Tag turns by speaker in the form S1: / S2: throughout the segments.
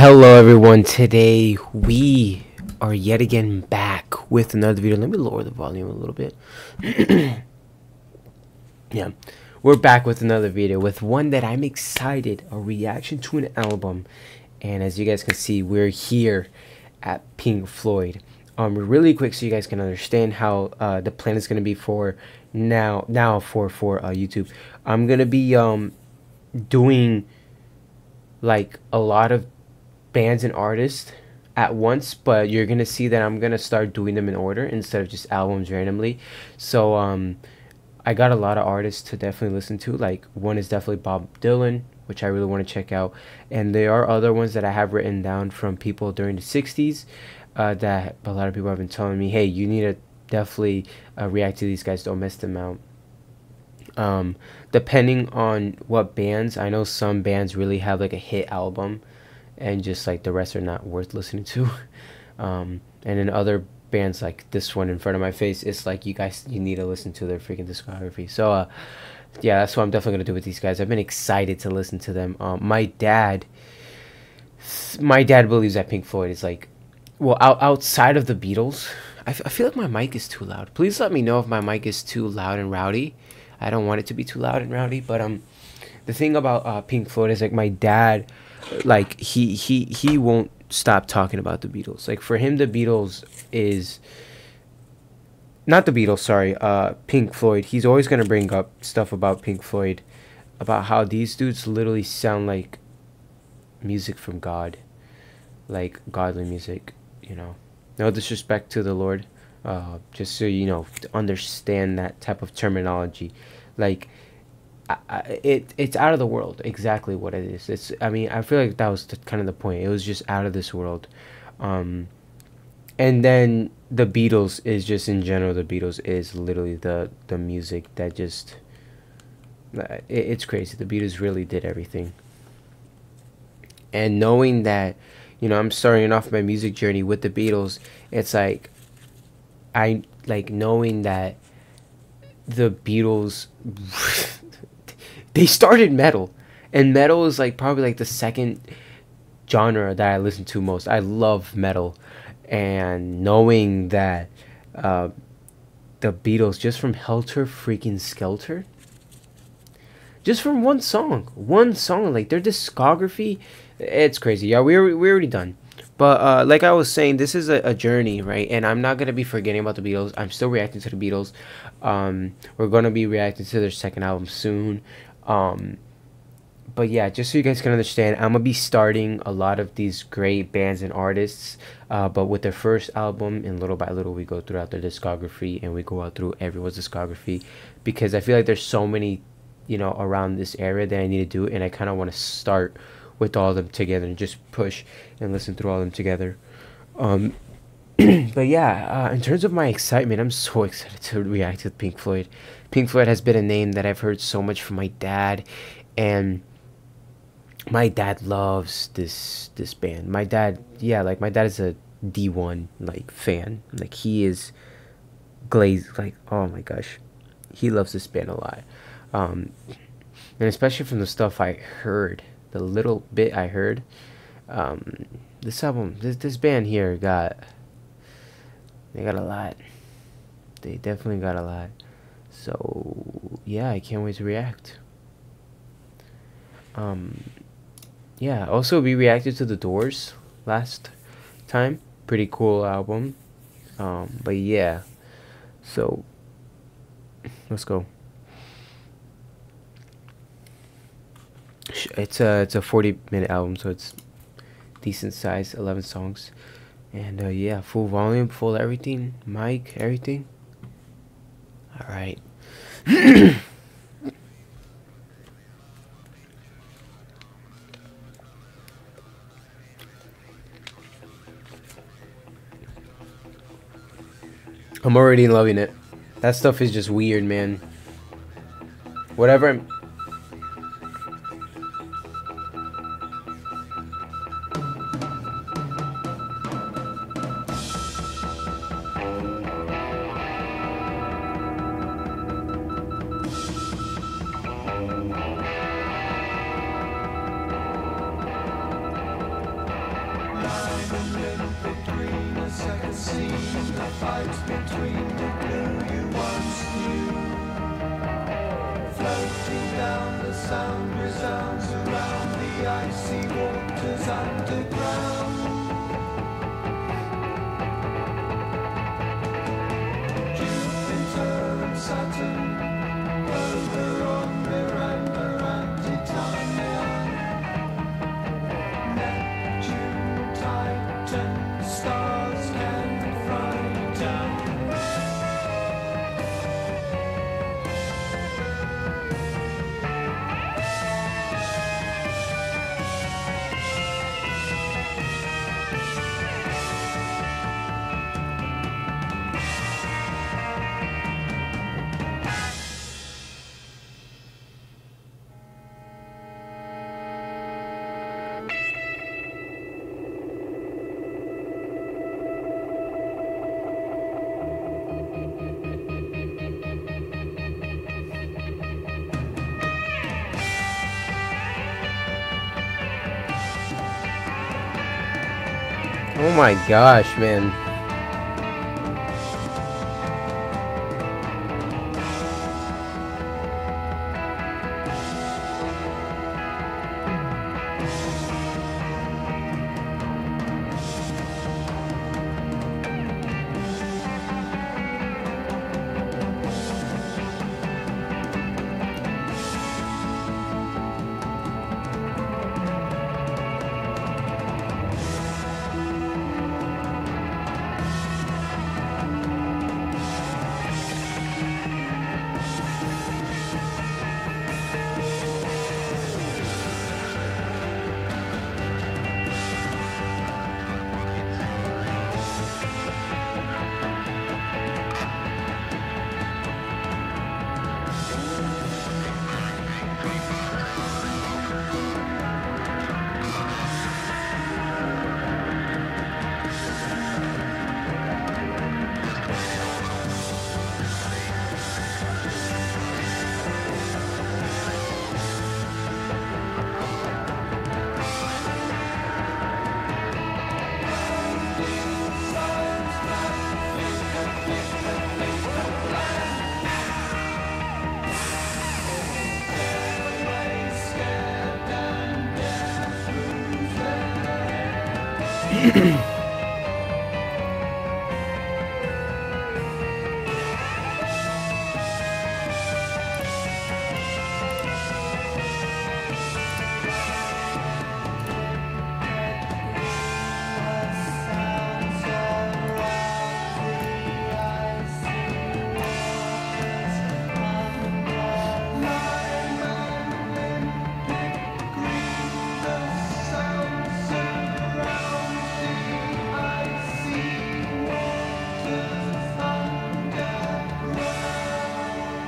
S1: Hello everyone, today we are yet again back with another video. Let me lower the volume a little bit. Yeah, we're back with another video with one that I'm excited, a reaction to an album. And as you guys can see, we're here at Pink Floyd. Really quick so you guys can understand how the plan is going to be for now for YouTube. I'm going to be doing like a lot of bands and artists at once, but you're gonna see that I'm gonna start doing them in order instead of just albums randomly. So I got a lot of artists to definitely listen to. Like, one is definitely Bob Dylan, which I really want to check out, and there are other ones that I have written down from people during the 60s that a lot of people have been telling me, hey, you need to definitely react to these guys, don't miss them out. Depending on what bands, I know some bands really have like a hit album and just like the rest are not worth listening to. And in other bands like this one in front of my face, it's like you need to listen to their freaking discography. So yeah, that's what I'm definitely gonna do with these guys. I've been excited to listen to them. My dad believes that Pink Floyd is like, well, outside of the Beatles. I feel like my mic is too loud. Please let me know if my mic is too loud and rowdy. I don't want it to be too loud and rowdy, but the thing about Pink Floyd is like my dad, like he won't stop talking about the Beatles. Like, for him, the Beatles is not the Beatles, sorry, Pink Floyd. He's always gonna bring up stuff about Pink Floyd, about how these dudes literally sound like music from God, like godly music, you know. No disrespect to the Lord, just so you know, to understand that type of terminology. Like, it's out of the world, exactly what it is. I mean, I feel like that was kind of the point. It was just out of this world. And then the Beatles is just, in general, the Beatles is literally the music that just, it's crazy. The Beatles really did everything. And knowing that, you know, I'm starting off my music journey with the Beatles, it's like, I like knowing that the Beatles they started metal, and metal is like probably like the second genre that I listen to most. I love metal, and knowing that the Beatles, just from Helter Freaking Skelter, just from one song, like their discography, it's crazy. Yeah, we're already done. But like I was saying, this is a journey, right? And I'm not going to be forgetting about the Beatles. I'm still reacting to the Beatles. We're going to be reacting to their second album soon. But yeah, just so you guys can understand, I'm going to be starting a lot of these great bands and artists. But with their first album, and little by little, we go throughout their discography. And we go out through everyone's discography. Because I feel like there's so many, you know, around this area that I need to do. And I kind of want to start with all of them together and just push and listen through all of them together. But yeah, in terms of my excitement, I'm so excited to react to Pink Floyd. Pink Floyd has been a name that I've heard so much from my dad, and my dad loves this band. My dad, yeah, like my dad is a D1 like fan. Like, he is glazed, like, oh my gosh, he loves this band a lot. And especially from the stuff I heard, the little bit I heard, this album, this band here they got a lot. They definitely got a lot. So yeah, I can't wait to react. Yeah, also we reacted to The Doors last time. Pretty cool album. But yeah, so let's go. It's a 40-minute album, so it's decent size, 11 songs, and yeah, full volume, full everything, mic, everything. All right. I'm already loving it. That stuff is just weird, man. Whatever I'm
S2: limpid green, a second scene, the fight between the blue you once knew. Floating down, the sound resounds around the icy waters underground. Jupiter and Saturn, over on Miranda and Titania. Neptune, Titan, stars can frighten.
S1: Oh my gosh, man.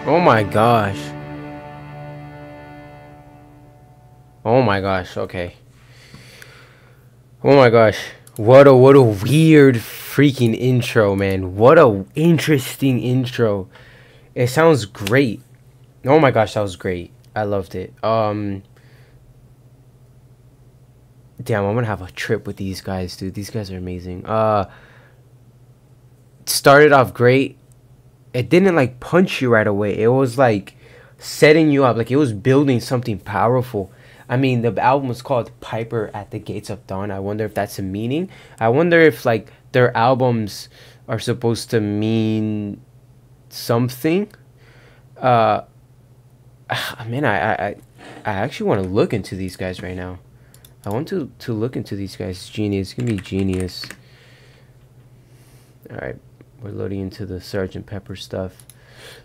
S1: Oh my gosh. Oh my gosh, okay. Oh my gosh. What a weird freaking intro, man. What a interesting intro. It sounds great. Oh my gosh, that was great. I loved it. Damn, I'm gonna have a trip with these guys, dude. These guys are amazing. Started off great. It didn't like punch you right away. It was like setting you up, like it was building something powerful. I mean, the album was called Piper at the Gates of Dawn. I wonder if that's a meaning. I wonder if like their albums are supposed to mean something. Man, I actually want to look into these guys right now. I want to look into these guys. Genius. Give me Genius. All right. We're loading into the Sgt. Pepper stuff.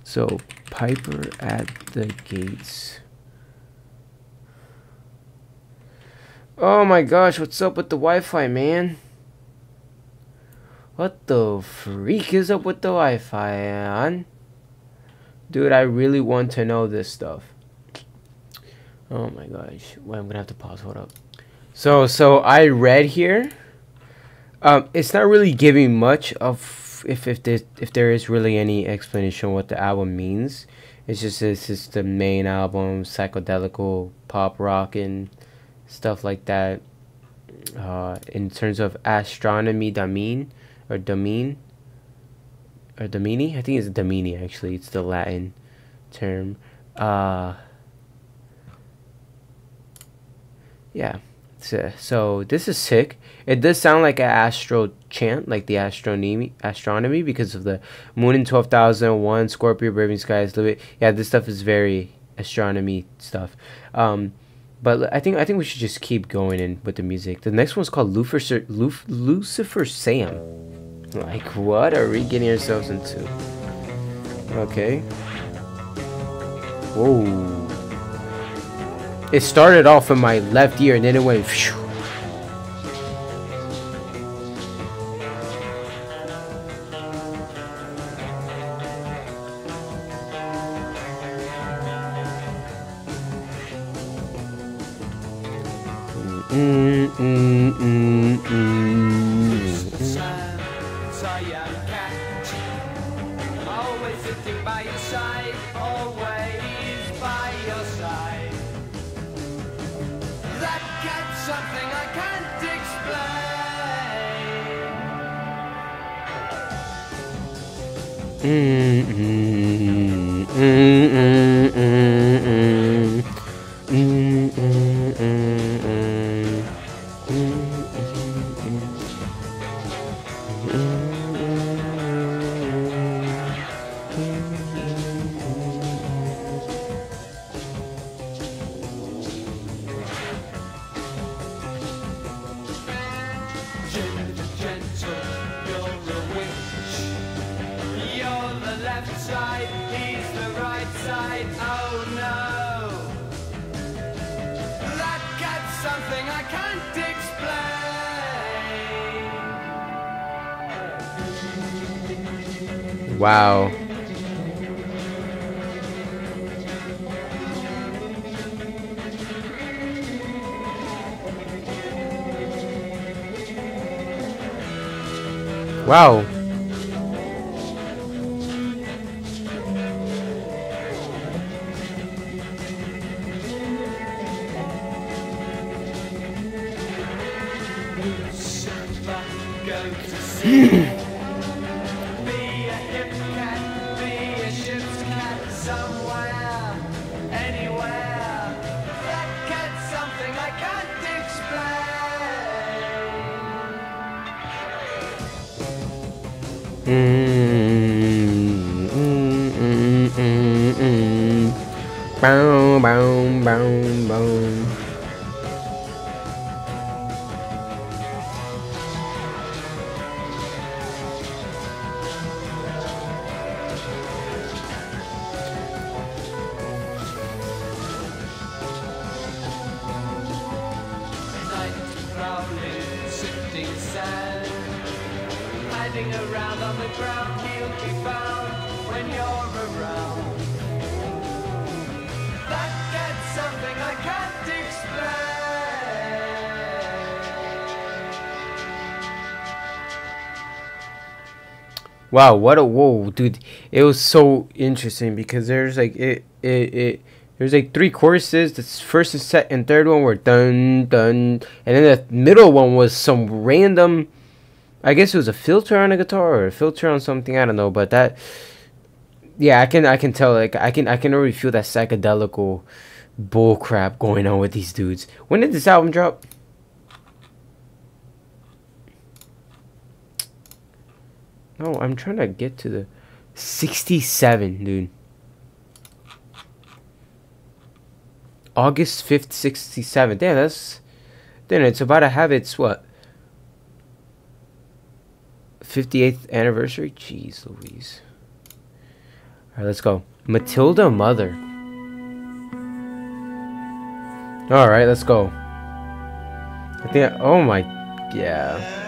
S1: So, Piper at the Gates. Oh my gosh, what's up with the Wi-Fi, man? What the freak is up with the Wi-Fi, man? Dude, I really want to know this stuff. Oh my gosh. Well, I'm gonna have to pause. Hold up. So I read here. It's not really giving much of if there is really any explanation what the album means. It's just the main album, psychedelical pop rock and stuff like that. in terms of Astronomy Domine or Domine or Domini. I think it's Domini actually. It's the Latin term. Yeah. So this is sick. It does sound like an astro chant, like the astronomy, because of the moon in 12,001, Scorpio, Braving Skies, yeah, this stuff is very astronomy stuff. But I think we should just keep going in with the music. The next one's called Lucifer Sam. Like, what are we getting ourselves into? Okay. Whoa. It started off in my left ear and then it went phew.
S2: Always sitting by your side, always by your side. That cat's something I can't side, he's the right side, oh no. That cat's something I can't explain.
S1: Wow. Wow. Boom, boom, boom, boom.
S2: Around on the ground, he'll be found when you're around. That gets something I can't explain.
S1: Wow, what a whoa, dude! It was so interesting because there's like there's like three choruses. The first and second and third one were dun dun, and then the middle one was some random. I guess it was a filter on a guitar or a filter on something. I don't know, but that, yeah, I can tell. Like I can already feel that psychedelical bull crap going on with these dudes. When did this album drop? No, I'm trying to get to the 67, dude. August 5th, 67. Damn, that's then it's about to have its what? 58th anniversary? Jeez Louise. Alright, let's go. Matilda Mother. Alright, let's go. I think oh my, yeah.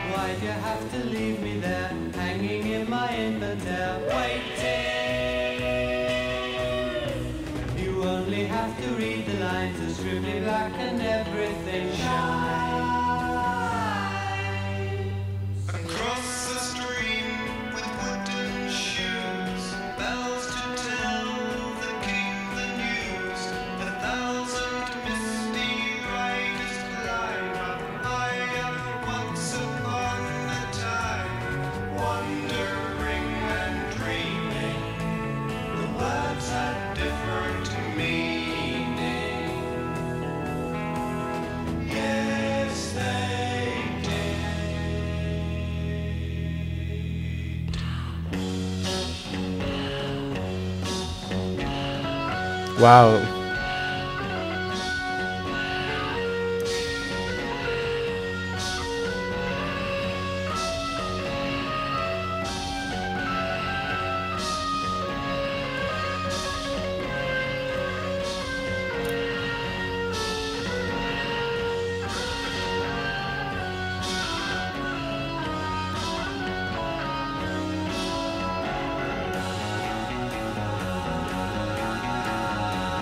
S2: Why have to leave me there, hanging in my infantile, waiting. You only have to read the lines, it's scribbly black and everything shines.
S3: Across the stream with wooden shoes, bells to tell the king the news. 1,000 misty riders climb up higher once upon a time, wandering and dreaming. The words had different meaning. Yes, they did.
S1: Wow.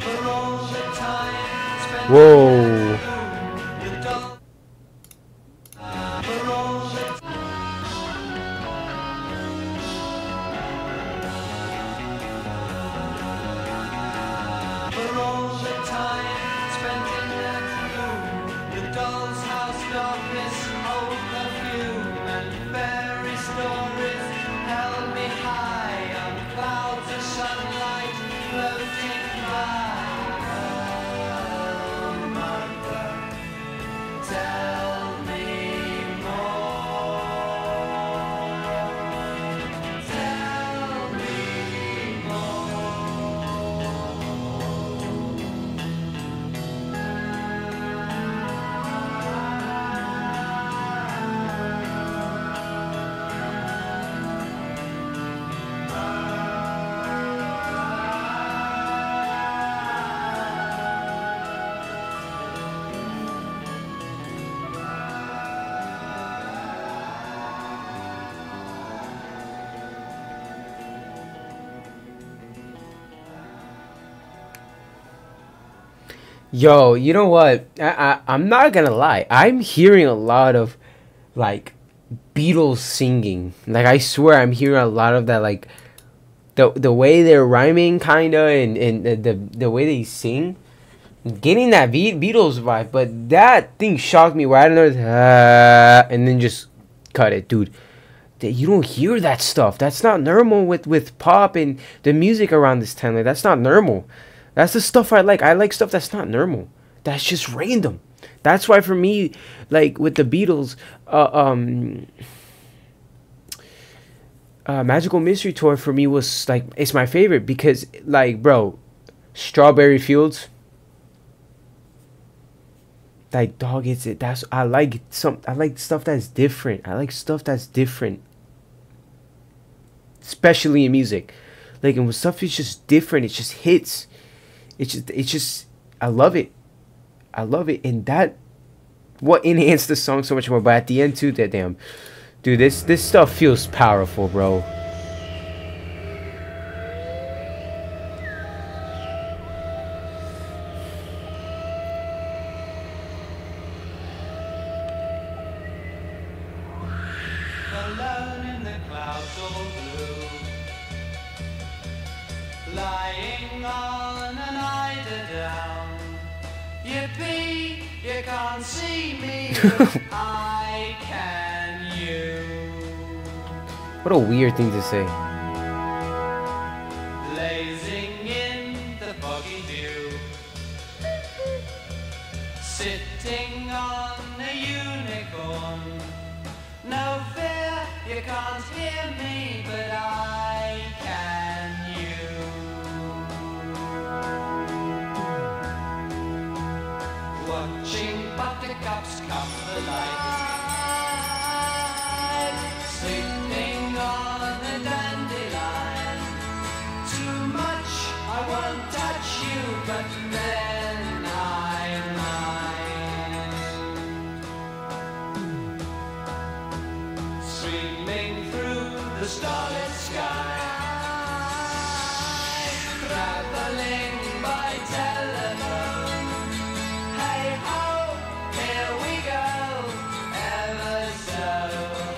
S2: For all the time spent
S1: Whoa.
S2: the dog. For all the For all the time spent in that room, the doll's house darkness, old perfume, and fairy stories held me high on clouds of sunlight floating by. Oh, mother, tell me more. Tell me
S1: Yo, you know what? I'm not gonna lie. I'm hearing a lot of like Beatles singing. Like I swear, I'm hearing a lot of that. Like the way they're rhyming, kinda, and the way they sing, getting that Beatles vibe. But that thing shocked me. Where I don't know, and then just cut it, dude. You don't hear that stuff. That's not normal with pop and the music around this time. Like that's not normal. That's the stuff I like. I like stuff that's not normal. That's just random. That's why for me, like with the Beatles, Magical Mystery Tour for me was like it's my favorite because like bro, Strawberry Fields. Like dog, it's it. That's I like stuff that's different. I like stuff that's different, especially in music. Like and when stuff is just different, it just hits. It's just I love it. I love it, and that what enhanced the song so much more. But at the end too, that damn, dude, this stuff feels powerful, bro.
S2: alone in the clouds all blue, lying on an eiderdown. Yippee, you can't see me, but I can you.
S1: What a weird thing to say.
S2: Blazing in the foggy dew, sitting on a unicorn. No fear, you can't hear me, but I can you. Watching buttercups come to light, sleeping on a dandelion. Too much, I won't touch you, but then I might. the starlit sky, traveling by telephone. Hey ho, here we go, ever so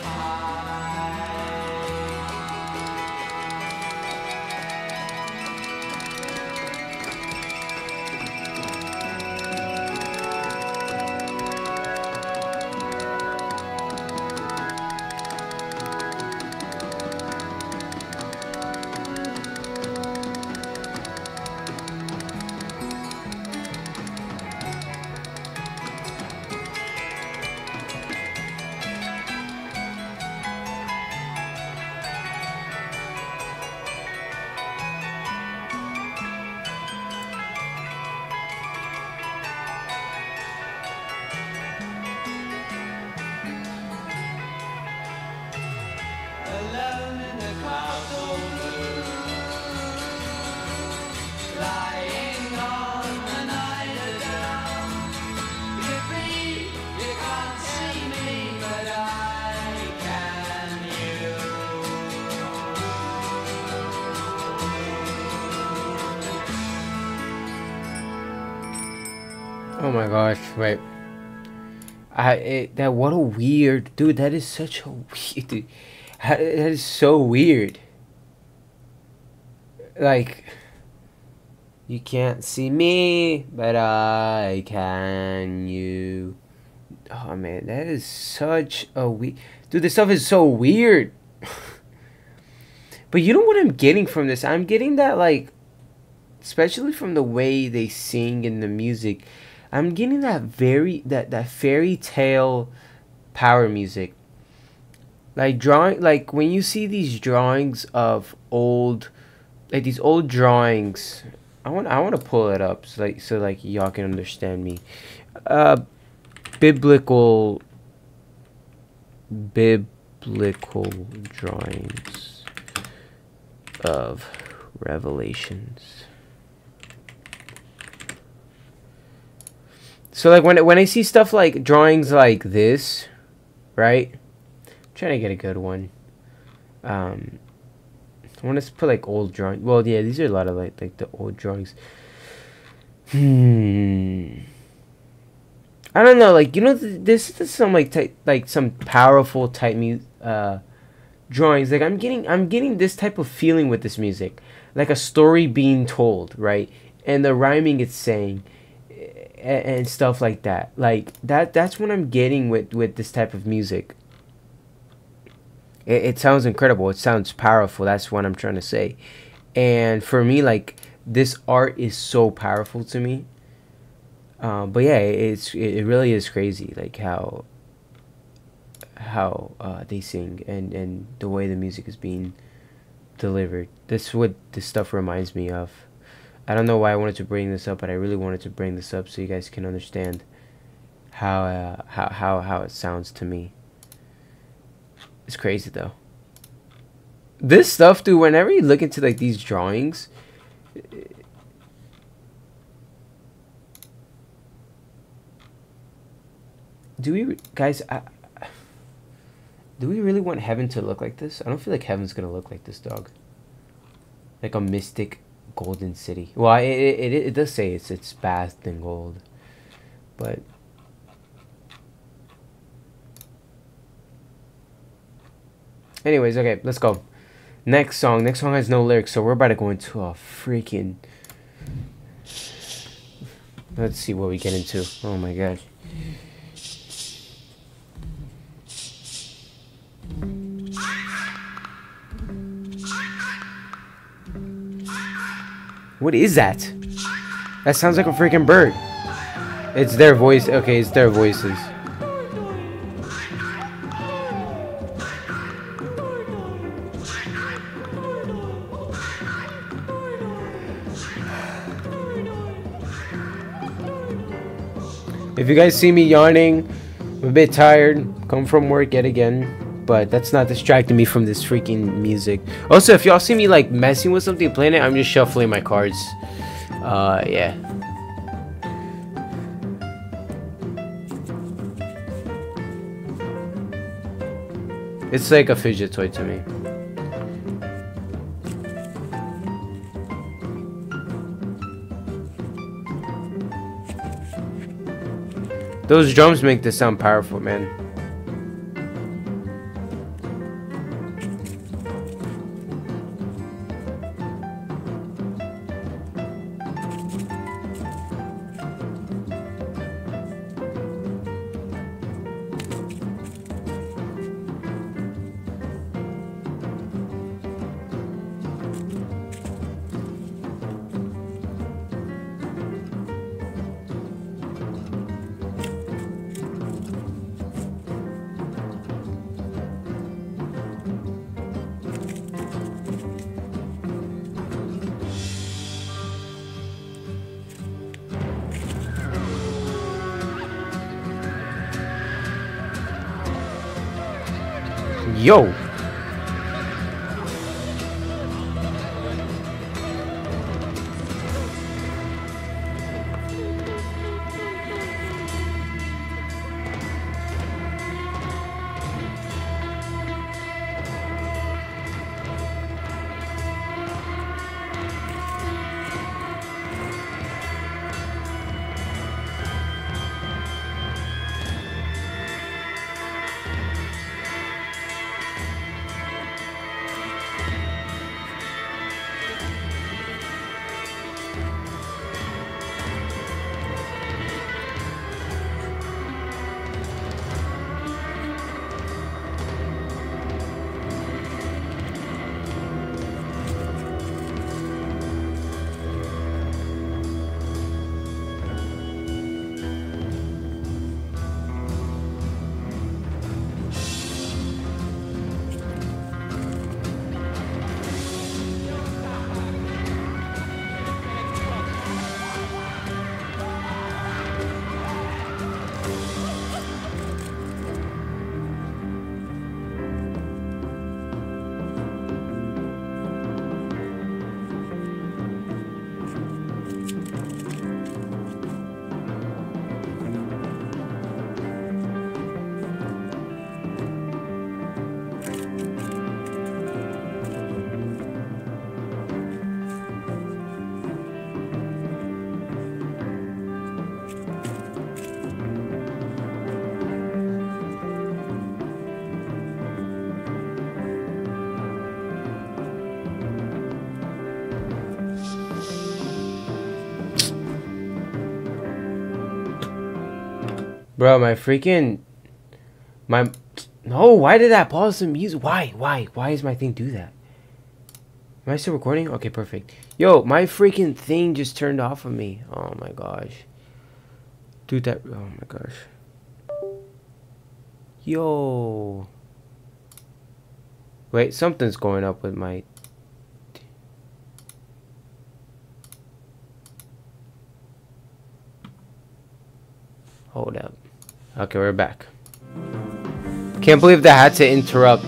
S2: high. Alone in the clouds all blue, lying on an eiderdown. You breathe, you can't see me, but I can you.
S1: Oh my gosh, wait. That what a weird dude. That is such a weird dude. That is so weird. Like, you can't see me, but I can you. Oh man, that is such a weird dude. This stuff is so weird. But you know what I'm getting from this? I'm getting that, like, especially from the way they sing in the music, I'm getting that that fairy tale power music. Like like when you see these drawings of old, like these old drawings. I want to pull it up so y'all can understand me. Biblical drawings of Revelations. So like when I see stuff like drawings like this, right? I'm trying to get a good one. I want to put like old drawings. Well, yeah, these are a lot of like the old drawings. I don't know, like, you know, this is some like some powerful type drawings. Like I'm getting this type of feeling with this music, like a story being told, right? And the rhyming it's saying, and stuff like that. Like that's what I'm getting with this type of music. It sounds incredible. It sounds powerful. That's what I'm trying to say. And for me, like, this art is so powerful to me. But yeah, it really is crazy, like how they sing and the way the music is being delivered. This is what this stuff reminds me of. I don't know why I wanted to bring this up, but I really wanted to bring this up so you guys can understand how it sounds to me. It's crazy though. This stuff, dude, whenever you look into like these drawings, do we really want heaven to look like this? I don't feel like heaven's gonna look like this, dog. Like a mystic golden city. Well, it does say it's bathed in gold, but anyways, okay, let's go. Next song has no lyrics, so we're about to go into a freaking, let's see what we get into. Oh my god. What is that? That sounds like a freaking bird. It's their voice. Okay, it's their voices. If you guys see me yawning, I'm a bit tired. Come from work yet again. But that's not distracting me from this freaking music. Also, if y'all see me like messing with something, playing it, I'm just shuffling my cards. Yeah. It's like a fidget toy to me. Those drums make this sound powerful, man. Yo. Bro, my freaking... No, why did that pause the music? Why? Why does my thing do that? Am I still recording? Okay, perfect. Yo, my freaking thing just turned off of me. Oh my gosh. Dude, that... Oh my gosh. Yo. Wait, something's going up with my... Hold up. Okay, we're back. Can't believe that had to interrupt.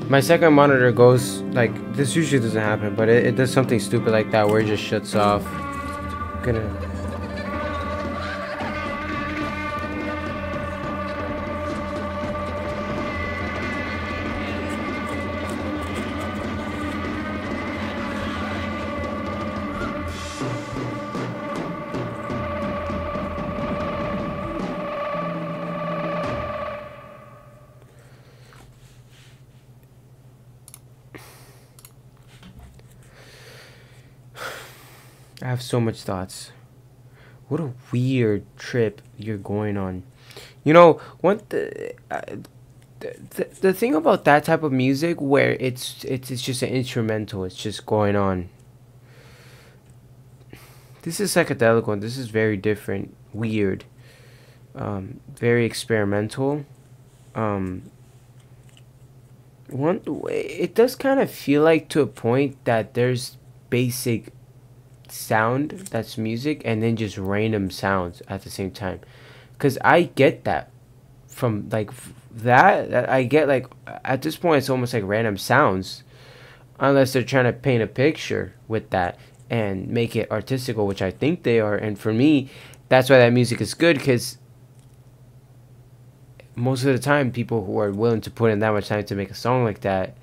S1: My second monitor goes like this. Usually doesn't happen, but it does something stupid like that where it just shuts off. Gonna. I have so much thoughts. What a weird trip you're going on. You know, the thing about that type of music where it's just an instrumental, it's just going on. This is psychedelic one. This is very different, weird, very experimental. It does kind of feel like to a point that there's basic sound that's music and then just random sounds at the same time, because I get that from like that I get like at this point it's almost like random sounds, unless they're trying to paint a picture with that and make it artistical, which I think they are. And for me, that's why that music is good, because most of the time people who are willing to put in that much time to make a song like that,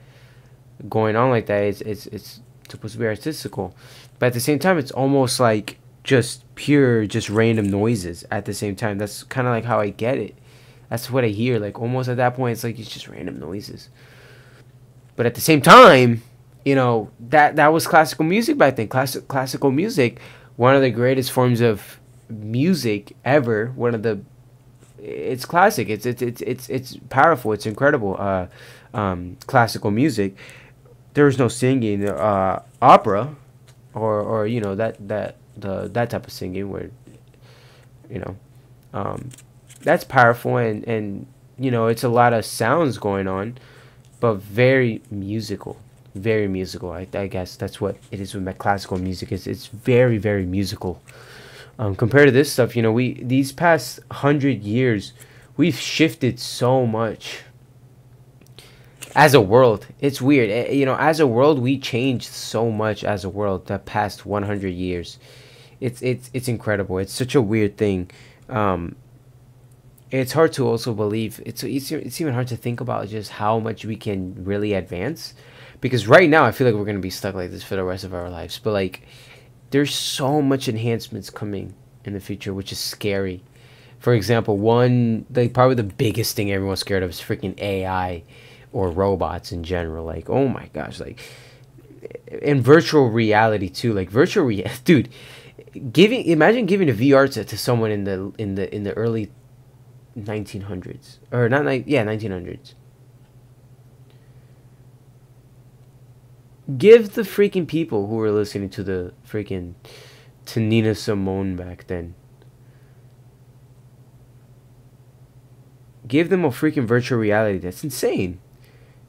S1: going on like that, it's supposed to be artistical. But at the same time, it's almost like just pure, just random noises at the same time. That's kind of like how I get it. That's what I hear. Like almost at that point, it's like it's just random noises. But at the same time, you know, that was classical music back then. Classical music, one of the greatest forms of music ever. It's classic. It's powerful. It's incredible. Classical music. There was no singing. Opera, or you know that type of singing where, you know, that's powerful and you know it's a lot of sounds going on, but very musical. Very musical. I guess that's what it is with my classical music. It's very, very musical. Compared to this stuff, you know, these past 100 years, we've shifted so much. As a world, it's weird. You know, as a world, we changed so much as a world the past 100 years. It's incredible. It's such a weird thing. It's hard to also believe. It's even hard to think about just how much we can really advance. Because right now, I feel like we're going to be stuck like this for the rest of our lives. But, like, there's so much enhancements coming in the future, which is scary. For example, probably the biggest thing everyone's scared of is freaking AI or robots in general. Like, oh my gosh. Like, in virtual reality, too. Like, dude, imagine giving a VR to someone in the early 1900s. Or, 1900s. Give the freaking people who were listening to Nina Simone back then, give them a freaking virtual reality. That's insane.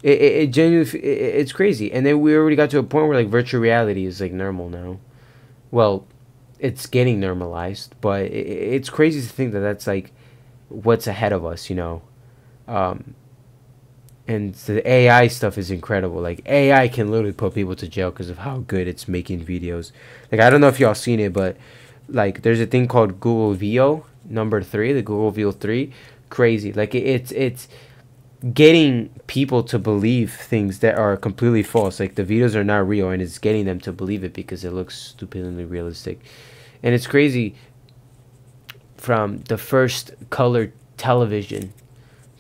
S1: It genuinely, it's crazy. And then we already got to a point where like virtual reality is like normal now. Well, it's getting normalized, but it's crazy to think that that's like what's ahead of us, you know. And the AI stuff is incredible. Like, AI can literally put people to jail because of how good it's making videos. Like, I don't know if y'all seen it, but, like, there's a thing called Google VO, number 3, the Google VO 3. Crazy. Like, it's getting people to believe things that are completely false. Like, the videos are not real, and it's getting them to believe it because it looks stupidly realistic. And it's crazy from the first color television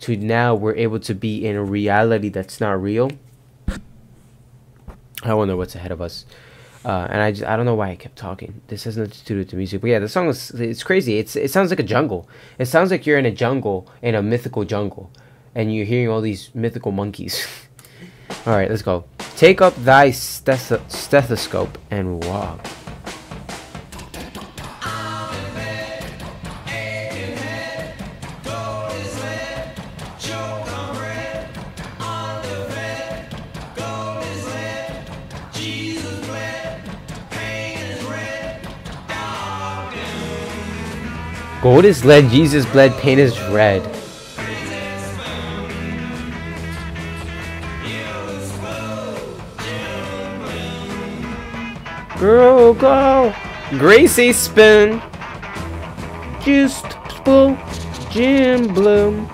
S1: to now we're able to be in a reality that's not real. I wonder what's ahead of us. And I don't know why I kept talking. This has nothing to do with the music. But yeah, the song it's crazy. It sounds like a jungle. It sounds like you're in a jungle, in a mythical jungle. And you're hearing all these mythical monkeys. Alright, let's go. Take up thy stethoscope and walk. Gold is lead, Jesus bled, pain is red. Girl, go! Gracie spoon. Juice, spool, Jim Bloom.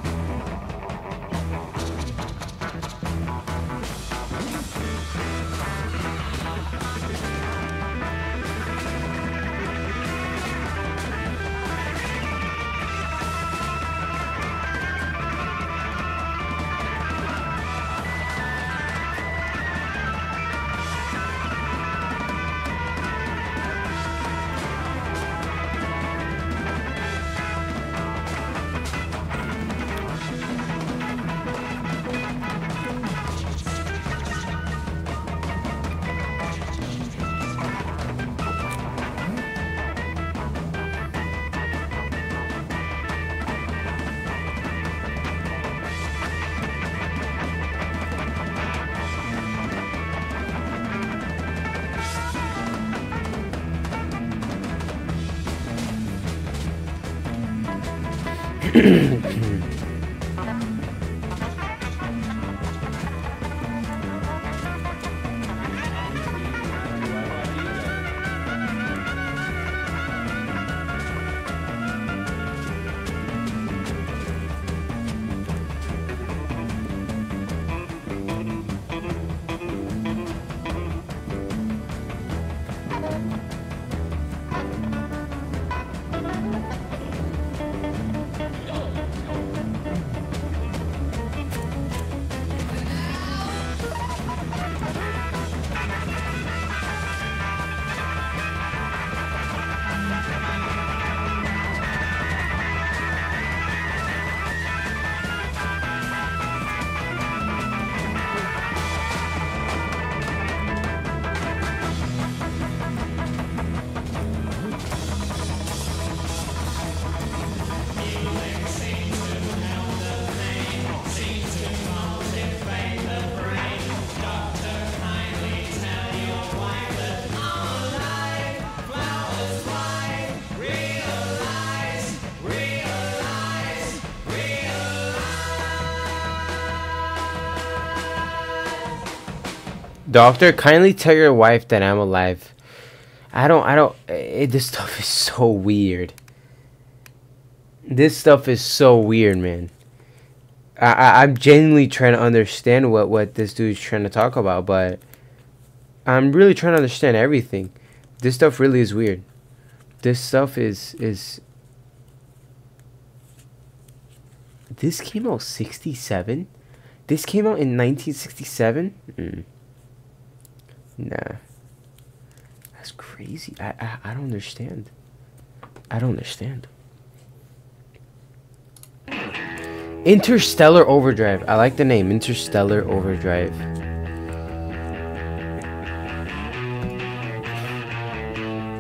S1: Doctor, kindly tell your wife that I'm alive. This stuff is so weird. This stuff is so weird, man. I'm genuinely trying to understand what this dude's trying to talk about, but I'm really trying to understand everything. This stuff really is weird. This stuff is... This came out 67? This came out in 1967? Nah. That's crazy. I don't understand. I don't understand. Interstellar Overdrive. I like the name. Interstellar Overdrive.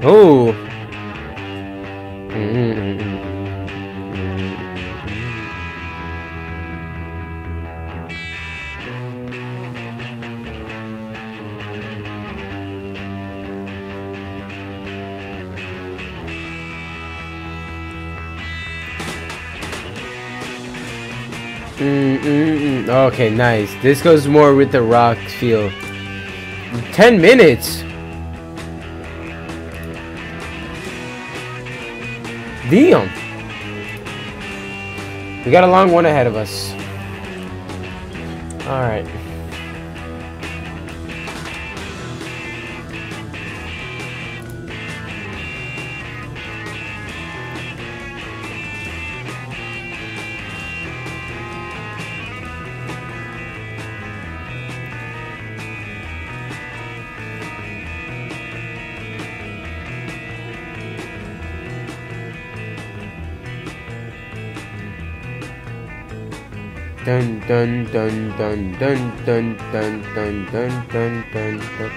S1: Oh. Okay, nice. This goes more with the rock feel. 10 minutes. Damn. We got a long one ahead of us. All right. Dun dun dun dun dun dun dun dun dun dun dun dun.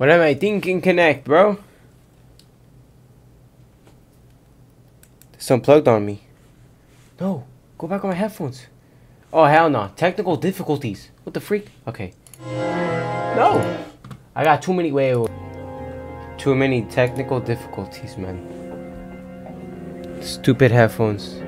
S1: Whatever my thing can connect, bro. It's unplugged on me. No, go back on my headphones. Oh, hell no. Technical difficulties. What the freak? Okay. No! I got too many... Wait. Too many technical difficulties, man. Stupid headphones.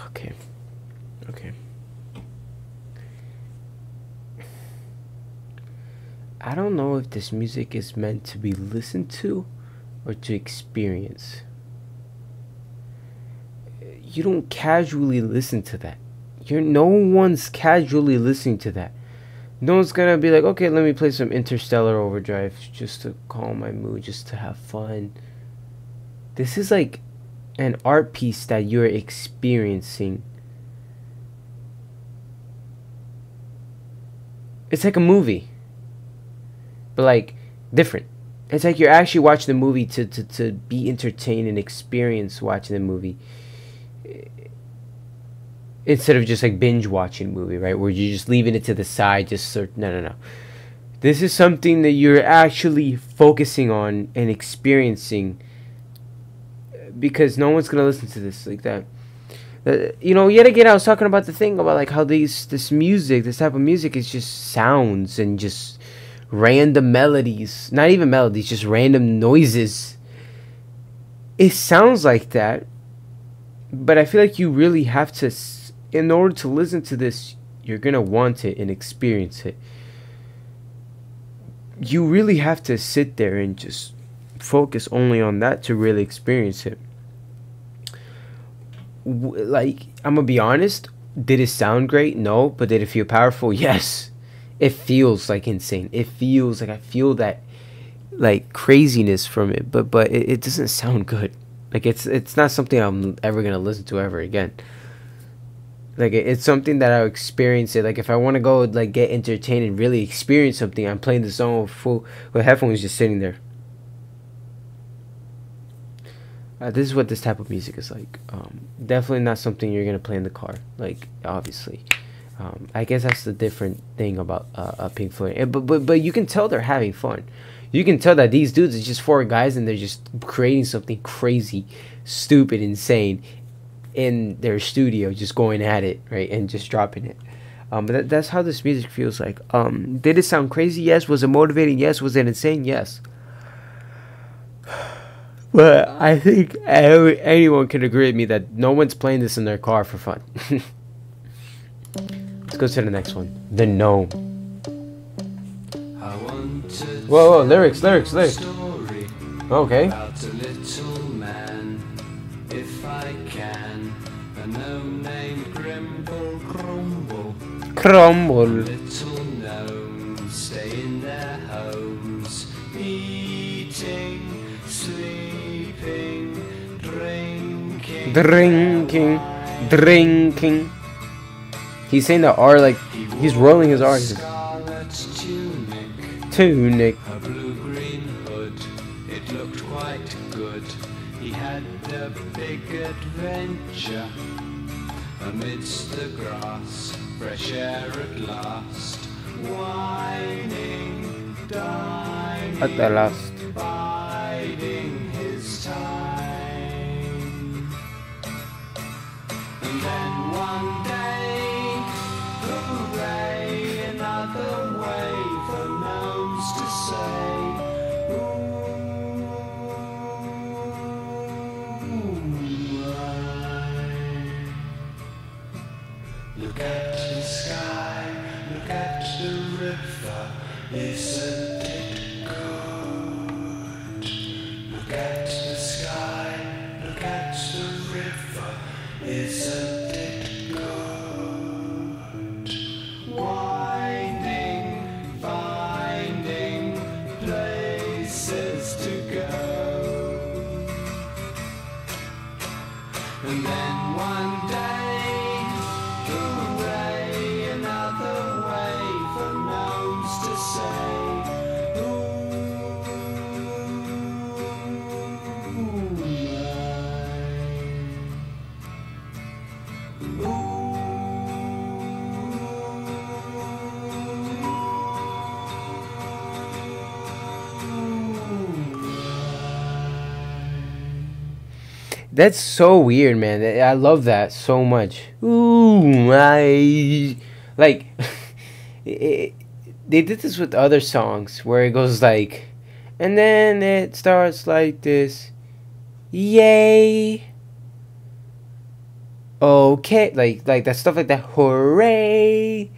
S1: Okay. Okay. I don't know if this music is meant to be listened to or to experience. You don't casually listen to that. No one's casually listening to that. No one's gonna be like, okay, let me play some Interstellar Overdrive just to calm my mood, just to have fun. This is like an art piece that you're experiencing. It's like a movie, but like different. It's like you're actually watching the movie to be entertained and experience watching the movie, instead of just like binge watching a movie, right? Where you're just leaving it to the side, no. This is something that you're actually focusing on and experiencing, because no one's gonna listen to this like that. Yet again, I was talking about the thing about like how this type of music is just sounds and just random melodies, not even melodies, just random noises. It sounds like that, but I feel like you really have to, in order to listen to this, you're gonna want it and experience it. You really have to sit there and just focus only on that to really experience it. Like, I'm gonna be honest, did it sound great? No. But did it feel powerful? Yes. It feels like insane. It feels like I feel that like craziness from it, but it doesn't sound good. Like it's not something I'm ever gonna listen to ever again. Like it's something that I'll experience it. Like if I want to go like get entertained and really experience something, I'm playing the song with headphones just sitting there. This is what this type of music is like. Definitely not something you're gonna play in the car. Like obviously, I guess that's the different thing about Pink Floyd. But you can tell they're having fun. You can tell that these dudes is just four guys and they're just creating something crazy, stupid, insane in their studio, just going at it, right, and just dropping it. But that's how this music feels like. Did it sound crazy? Yes. Was it motivating? Yes. Was it insane? Yes. But I think anyone can agree with me that no one's playing this in their car for fun. Let's go to the next one. The Gnome.
S2: I want to
S1: Whoa, lyrics.
S2: story
S1: Okay.
S2: about a little man, if I can. A gnome named Grimble Crumble.
S1: Crumble.
S2: Little gnomes stay in their homes, eating, sleeping,
S1: Drinking. He's saying the R like he's rolling his R.
S2: Scarlet tunic,
S1: Tunic.
S2: a blue-green hood, it looked quite good. He had a big adventure amidst the grass, fresh air at last, whining, dining,
S1: At the last.
S2: biding his time. And then one day, hooray, another way for gnomes to say, look at the sky, look at the river, isn't it good? Look at the sky, look at the river, isn't it good? Winding, finding places to go. And then one day, hooray, another way for gnomes to say,
S1: That's so weird, man. I love that so much. Ooh, my. Like, they did this with other songs where it goes like, and then it starts like this. Yay. Okay. Like that stuff like that. Hooray.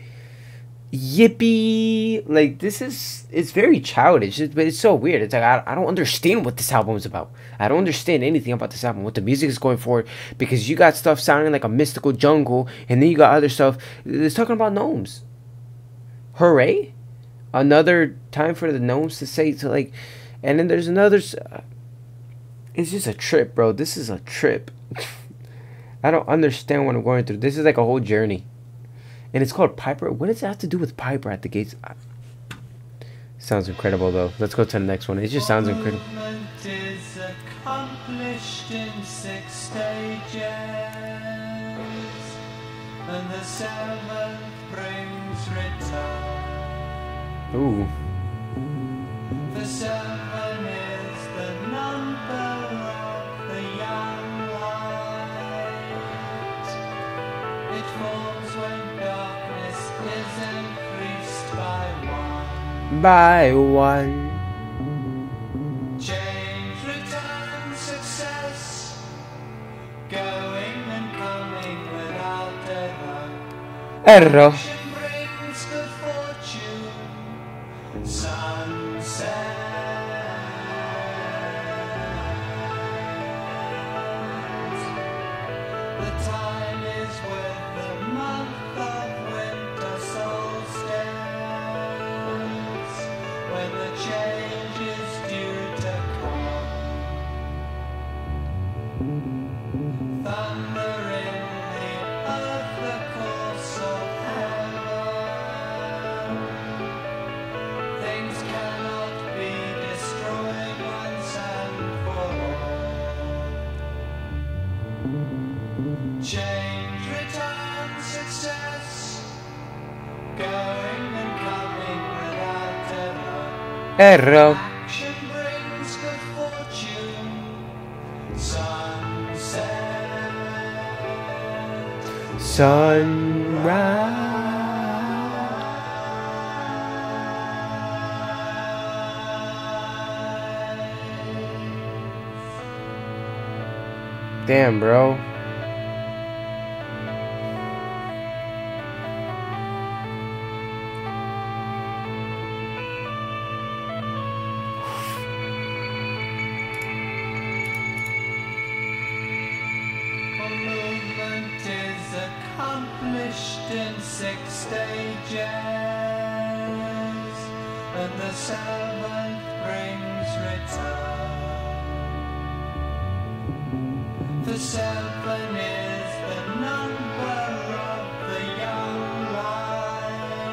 S1: Yippee. Like, it's very childish, but it's so weird. It's like, I don't understand what this album is about. I don't understand anything about this album, what the music is going for, because you got stuff sounding like a mystical jungle, and then you got other stuff that's talking about gnomes. Hooray. Another time for the gnomes to say, to like, and then there's another, it's just a trip, bro. This is a trip. I don't understand what I'm going through. This is like a whole journey. And it's called Piper. What does it have to do with Piper at the gates? Sounds incredible, though. Let's go to the next one. It just sounds incredible.
S2: Movement is accomplished in 6 stages, and the 7th brings return.
S1: Ooh.
S2: The 7 is the number of the young light. It falls when darkness is increased by 1. Change, return, success, going and coming without error.
S1: Error.
S2: Action brings good fortune, sunset. The time is with the month of winter solstice, when the change is due to come. Thunder in the earth, the going and coming without
S1: Error.
S2: action brings good fortune. Sunset.
S1: Sunrise. Damn, bro.
S2: A movement is accomplished in 6 stages, and the 7th brings return. The 7 is the number of the young light.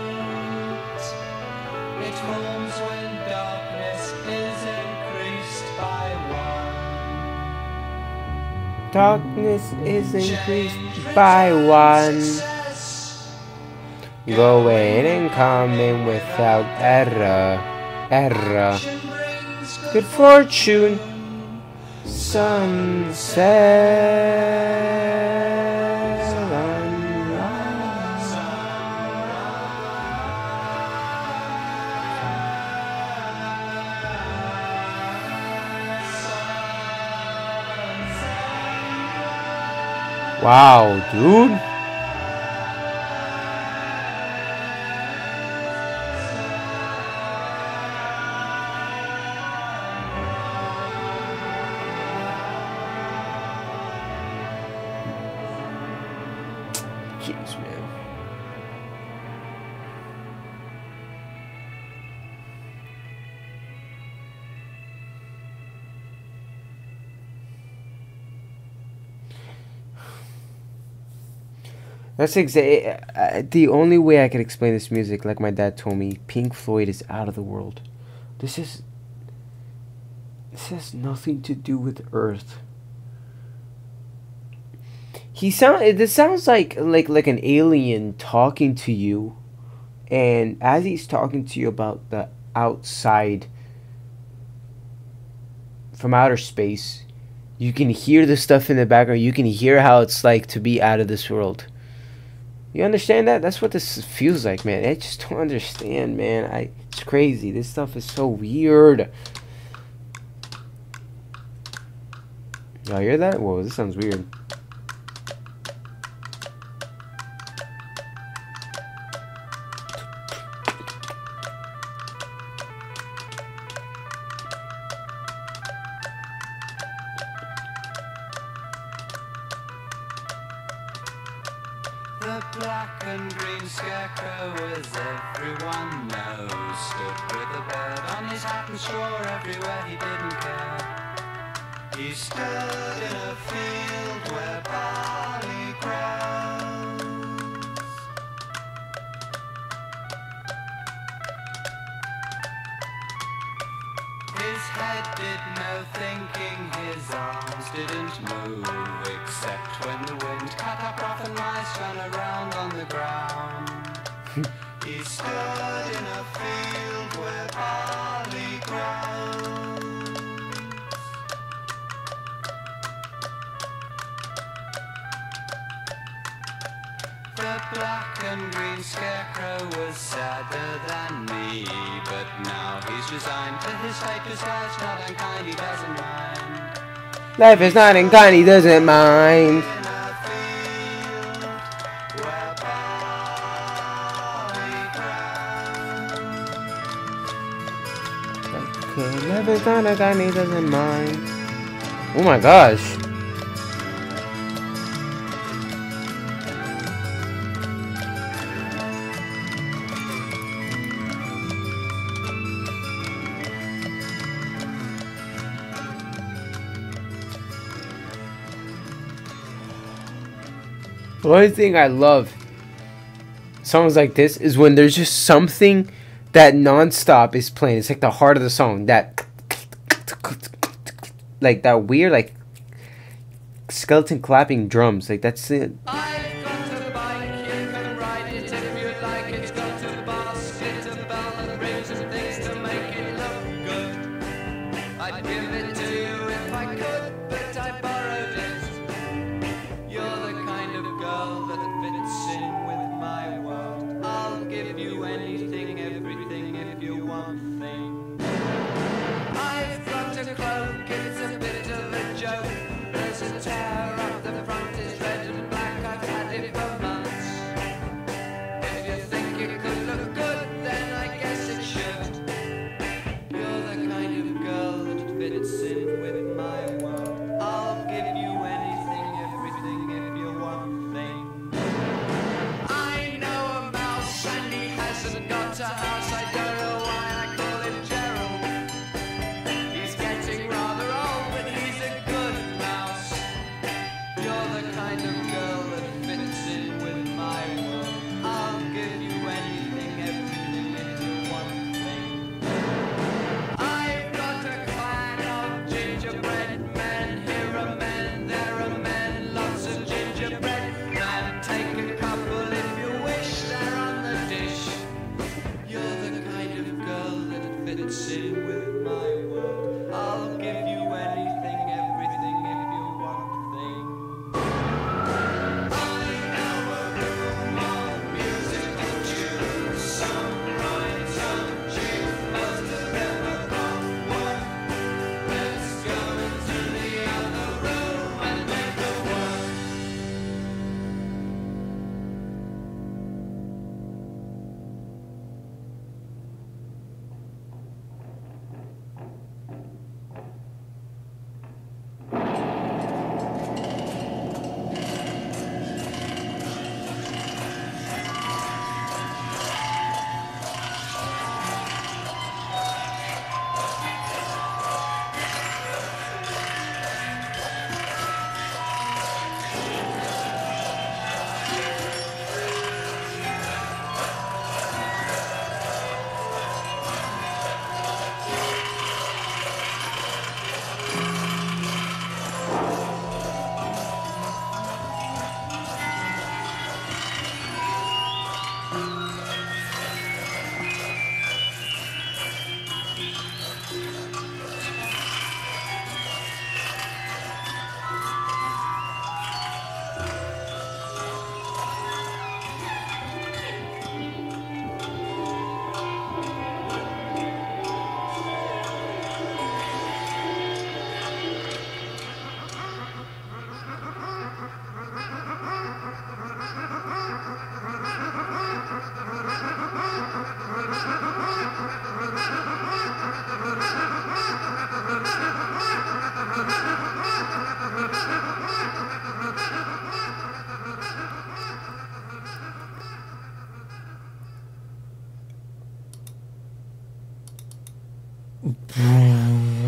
S2: It forms when darkness is increased by 1.
S1: Darkness is increased by 1. Going and coming without error. Error. Good fortune. Sunset. Sunrise. Wow, dude. Jeez, man. That's the only way I could explain this music, like my dad told me. Pink Floyd is out of the world. This has nothing to do with Earth. This sounds like an alien talking to you, and as he's talking to you about the outside from outer space, you can hear the stuff in the background. You can hear how it's like to be out of this world. You understand that? That's what this feels like, man. I just don't understand, man. It's crazy. This stuff is so weird. Y'all hear that? Whoa, this sounds weird.
S2: The black and green scarecrow, as everyone knows, stood with a bird on his hat and straw everywhere, he didn't care. He stood in a field where barley grows. His head did no thinking, his arms didn't move, except when the wind cut up rough and mice ran around on the ground. He stood in a field where barley grows. The black and green scarecrow was sadder than me, but now he's resigned to his fate, 'cause life's not unkind, he doesn't mind.
S1: Life is not unkind, he doesn't mind.
S2: In a field where barley grows.
S1: Okay, life is not unkind, he doesn't mind. Oh my gosh. The only thing I love songs like this is when there's just something that non-stop is playing. It's like the heart of the song, that like that weird like skeleton clapping drums. Like that's it.
S2: I've got a bike, you can ride it if you'd like. It's got fits in with my world. I'll give you anything, everything if you want things. I know a room of musical tunes, some right, some cheap, most of them are wrong one. Let's go into the other room and make a work.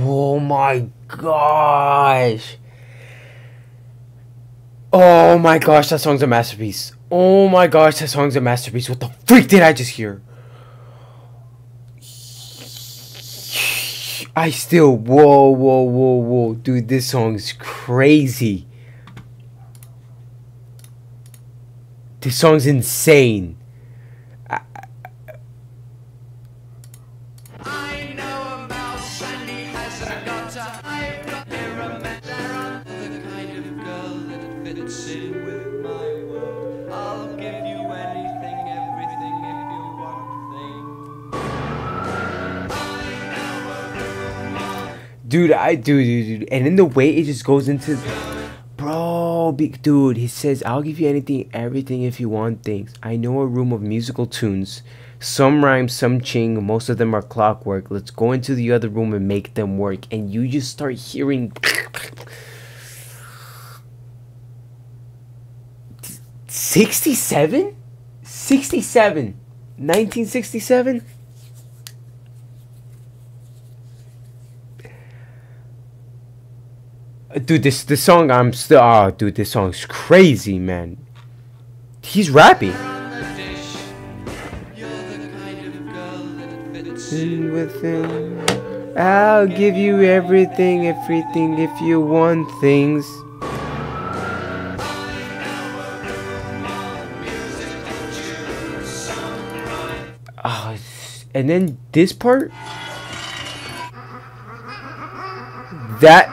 S1: Oh my gosh. Oh my gosh, that song's a masterpiece. Oh my gosh, that song's a masterpiece. What the freak did I just hear? I still, whoa. Dude, this song's crazy. This song's insane.
S2: I know a mouse and he hasn't got a hive. Got there a man, the kind of girl that fits in with my world. I'll give you anything, everything if you want things.
S1: Dude, dude. And in the way it just goes into... Bro, dude, he says, I'll give you anything, everything if you want things. I know a room of musical tunes. Some rhyme, some ching, most of them are clockwork. Let's go into the other room and make them work. And you just start hearing... 67? 67? 1967? Dude, this song, I'm still... Oh, dude, this song's crazy, man. He's rapping. With him, I'll give you everything if you want things. Oh, and then this part, that...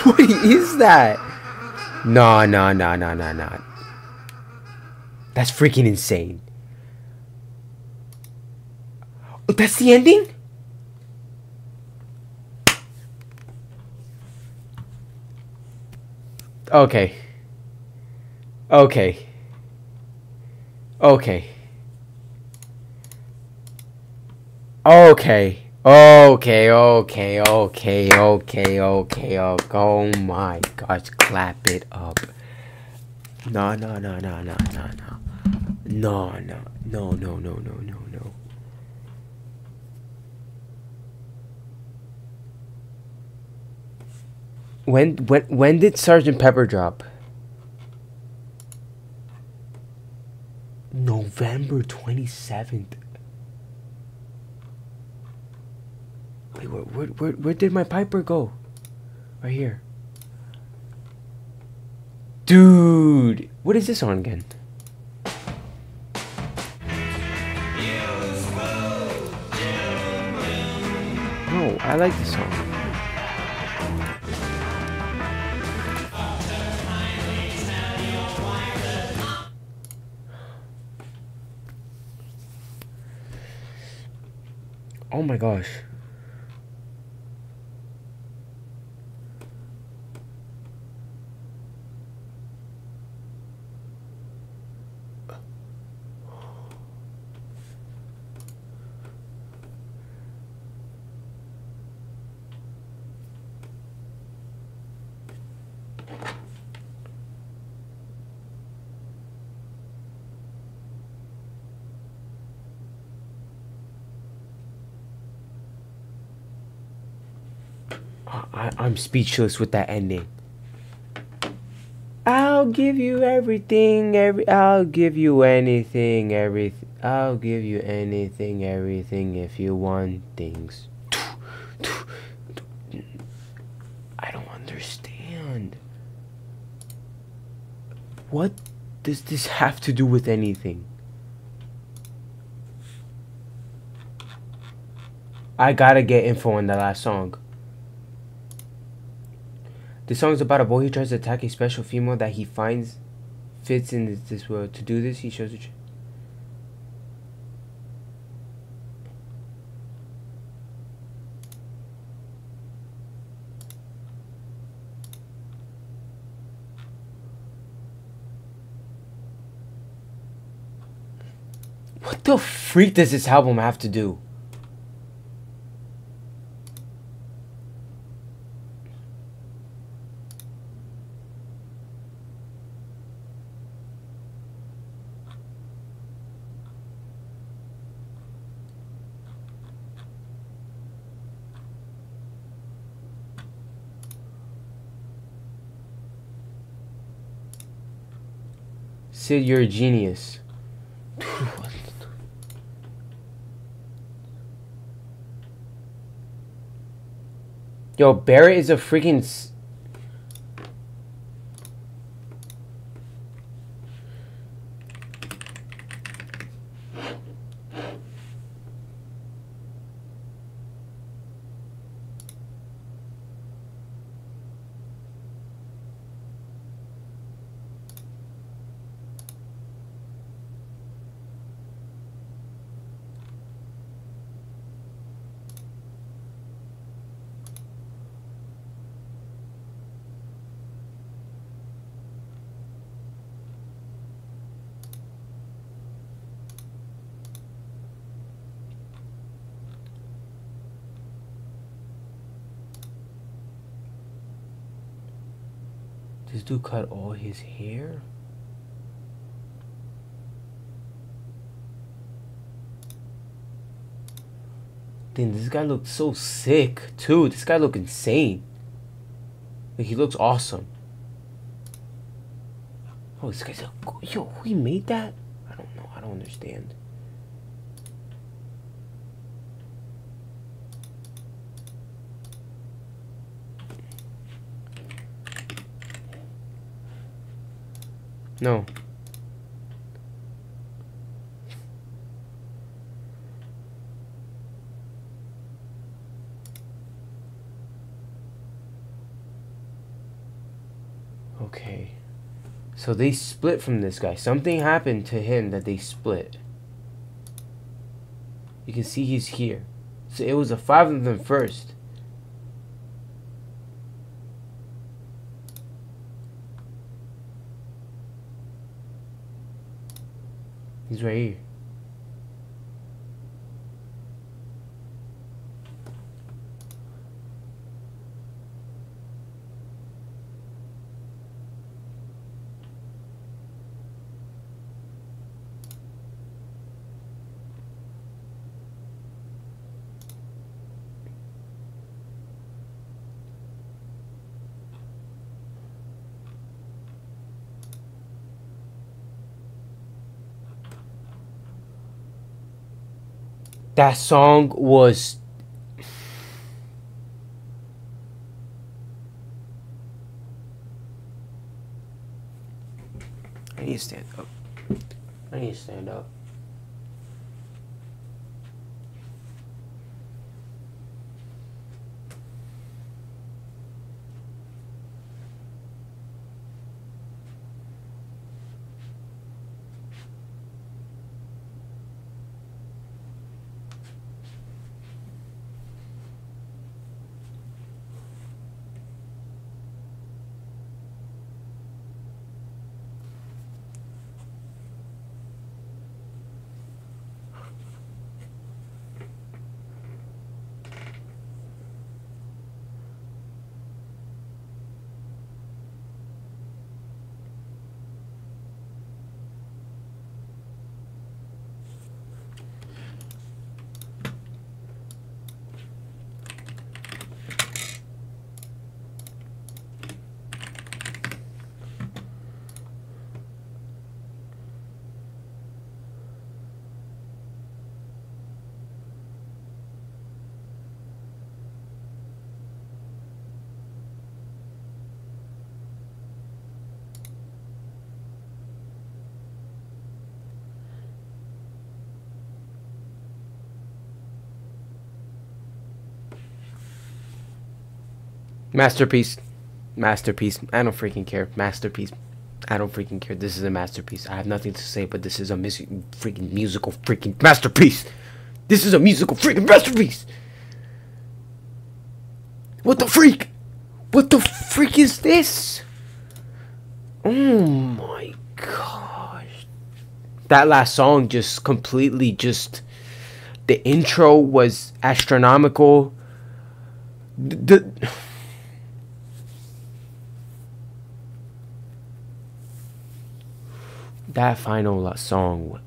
S1: What is that? No. That's freaking insane. Oh, that's the ending? Okay. Oh my gosh, clap it up. No. When did Sergeant Pepper drop? November 27th. Wait, where did my Piper go? Right here. Dude, what is this on again? No, I like this song. Oh my gosh. I'm speechless with that ending. I'll give you everything, I'll give you anything, I'll give you anything, everything if you want things. I don't understand. What does this have to do with anything? I gotta get info on the last song. The song is about a boy who tries to attack a special female that he finds fits in this world. To do this, he shows a... What the freak does this album have to do? Sid, you're a genius. Yo, Barrett is a freaking... This dude cut all his hair? Damn, this guy looks so sick, too. This guy look insane. Like, he looks awesome. Oh, this guy's a... Yo, who made that? I don't know. I don't understand. No. Okay. So they split from this guy. Something happened to him that they split. You can see he's here. So it was the 5 of them first. He's right here. That song was... I need to stand up. I need to stand up. Masterpiece. Masterpiece. I don't freaking care. Masterpiece. I don't freaking care. This is a masterpiece. I have nothing to say, but this is a freaking musical freaking masterpiece. This is a musical freaking masterpiece. What the freak? What the freak is this? Oh my gosh. That last song just completely just... The intro was astronomical. That final song,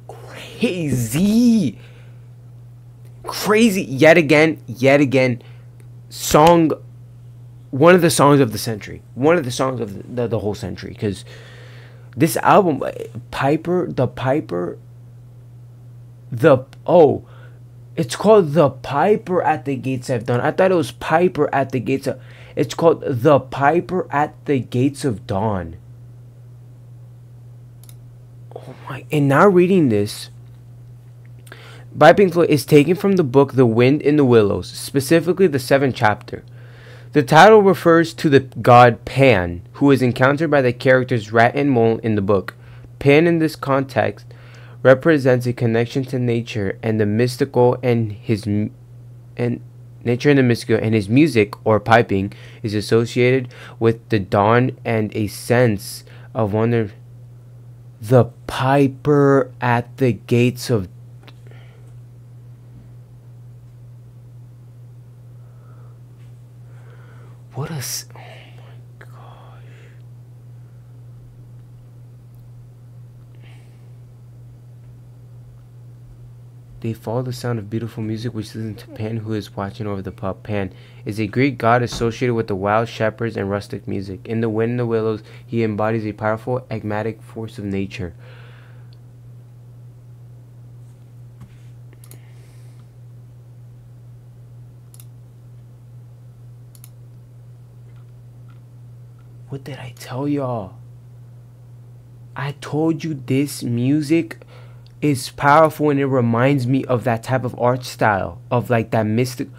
S1: crazy, yet again, song, one of the songs of the century, one of the songs of the whole century, because this album, it's called The Piper at the Gates of Dawn. I thought it was Piper at the Gates of... It's called The Piper at the Gates of Dawn. Oh my... And now reading this by Pink Floyd is taken from the book The Wind in the Willows, specifically the 7th chapter. The title refers to the god Pan, who is encountered by the characters Rat and Mole in the book. Pan in this context represents a connection to nature and the mystical, and his music or piping is associated with the dawn and a sense of wonder. The Piper at the Gates of... What a... Oh my gosh. They follow the sound of beautiful music which listens to Pan, who is watching over the pub. Pan is a Greek god associated with the wild shepherds and rustic music. In The Wind in the Willows, he embodies a powerful, enigmatic force of nature. What did I tell y'all? I told you this music is powerful, and it reminds me of that type of art style, of like that mystic...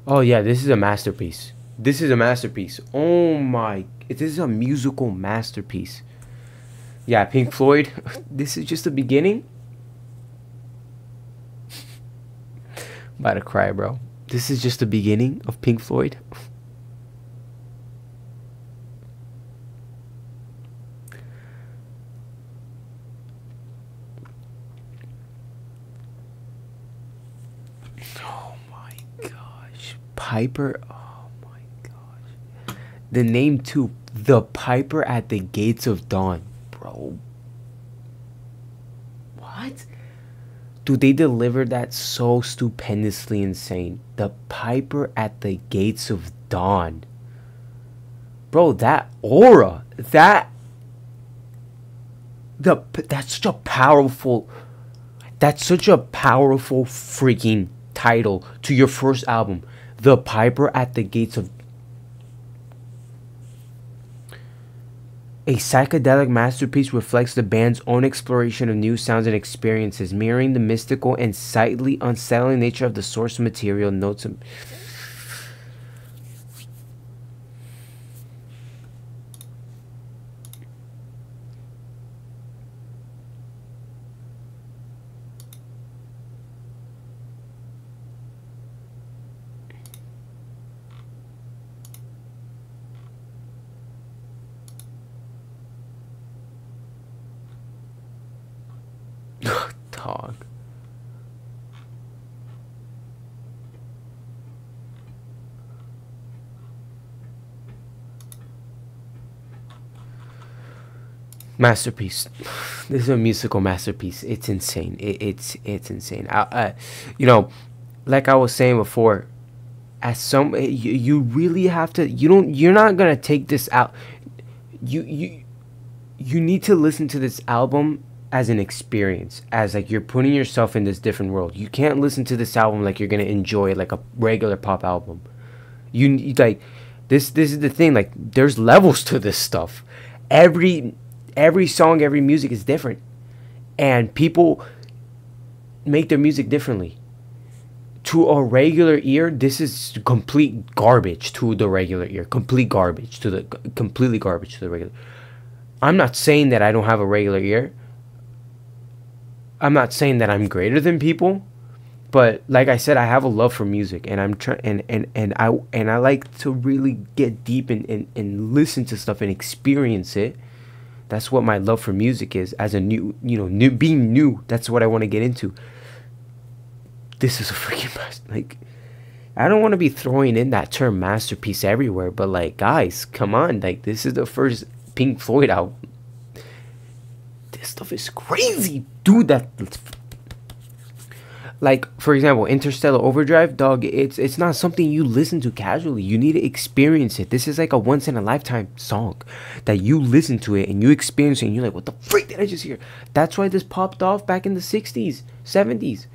S1: Oh yeah, this is a masterpiece. This is a masterpiece. Oh my... This is a musical masterpiece. Yeah, Pink Floyd. This is just the beginning. I'm about to cry, bro. This is just the beginning of Pink Floyd. Piper, oh my gosh. The name too, The Piper at the Gates of Dawn, bro. What? Dude, they delivered that so stupendously insane. The Piper at the Gates of Dawn. Bro, that aura, that's such a powerful, freaking title to your first album. The Piper at the Gates of... A psychedelic masterpiece reflects the band's own exploration of new sounds and experiences, mirroring the mystical and slightly unsettling nature of the source material. Notes of Toc. Masterpiece. This is a musical masterpiece. It's insane. It's insane. You know, like I was saying before, as some you really have to. You're not gonna take this out. You need to listen to this album as an experience, as like you're putting yourself in this different world. You can't listen to this album like you're gonna enjoy it like a regular pop album. You like this is the thing, like there's levels to this stuff. Every song, every music is different, and people make their music differently. To a regular ear, this is complete garbage. To the regular ear, completely garbage to the regular. I'm not saying that I don't have a regular ear. I'm not saying that I'm greater than people, but like I said, I have a love for music, and I'm trying, and I like to really get deep and listen to stuff and experience it. That's what my love for music is. As a being new, that's what I want to get into. This is a freaking like, I don't want to be throwing in that term masterpiece everywhere, but like, guys, come on, like this is the first Pink Floyd album. This stuff is crazy, dude. Like, for example, Interstellar Overdrive, dog, it's not something you listen to casually. You need to experience it. This is like a once in a lifetime song that you listen to it and you experience it and you're like, what the freak did I just hear? That's why this popped off back in the 60s, 70s.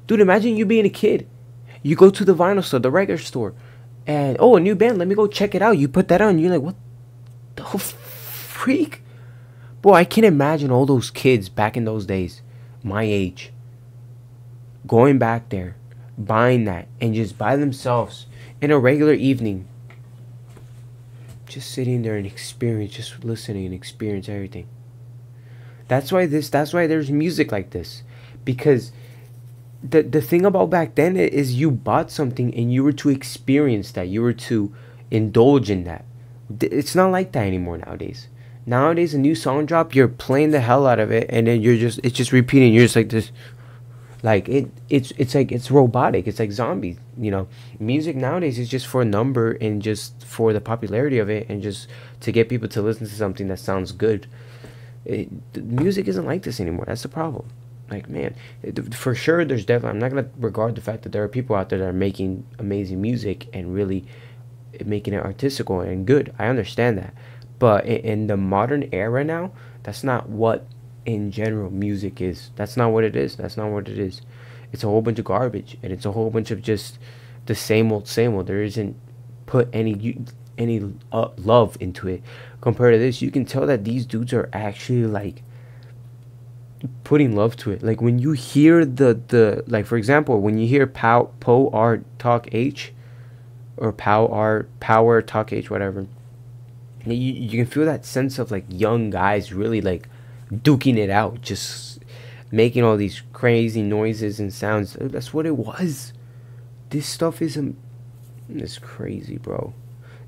S1: Dude, imagine you being a kid. You go to the vinyl store, the record store, and oh, a new band, let me go check it out. You put that on, you're like, what the freak? Boy, I can't imagine all those kids back in those days, my age, going back there, buying that, and just by themselves in a regular evening, just sitting there and experience, just listening and experience everything. That's why there's music like this, because the thing about back then is you bought something and you were to experience that, you were to indulge in that. It's not like that anymore nowadays. Nowadays, a new song drop, you're playing the hell out of it, and then it's just repeating. You're just like this, like it's like it's robotic. It's like zombies. Music nowadays is just for a number and just for the popularity of it, and just to get people to listen to something that sounds good. Music isn't like this anymore. That's the problem. Like, man, for sure, there's definitely. I'm not gonna regard the fact that there are people out there that are making amazing music and really making it artistical and good. I understand that. But in the modern era now, that's not what, in general, music is. That's not what it is. That's not what it is. It's a whole bunch of garbage, and it's a whole bunch of just the same old, same old. There isn't put any love into it. Compared to this, you can tell that these dudes are actually like putting love to it. Like when you hear the like, for example, when you hear Pow R Toc H, or Pow R Toc H, whatever. You can feel that sense of like young guys really like duking it out, just making all these crazy noises and sounds. That's what it was. This stuff is it's crazy, bro.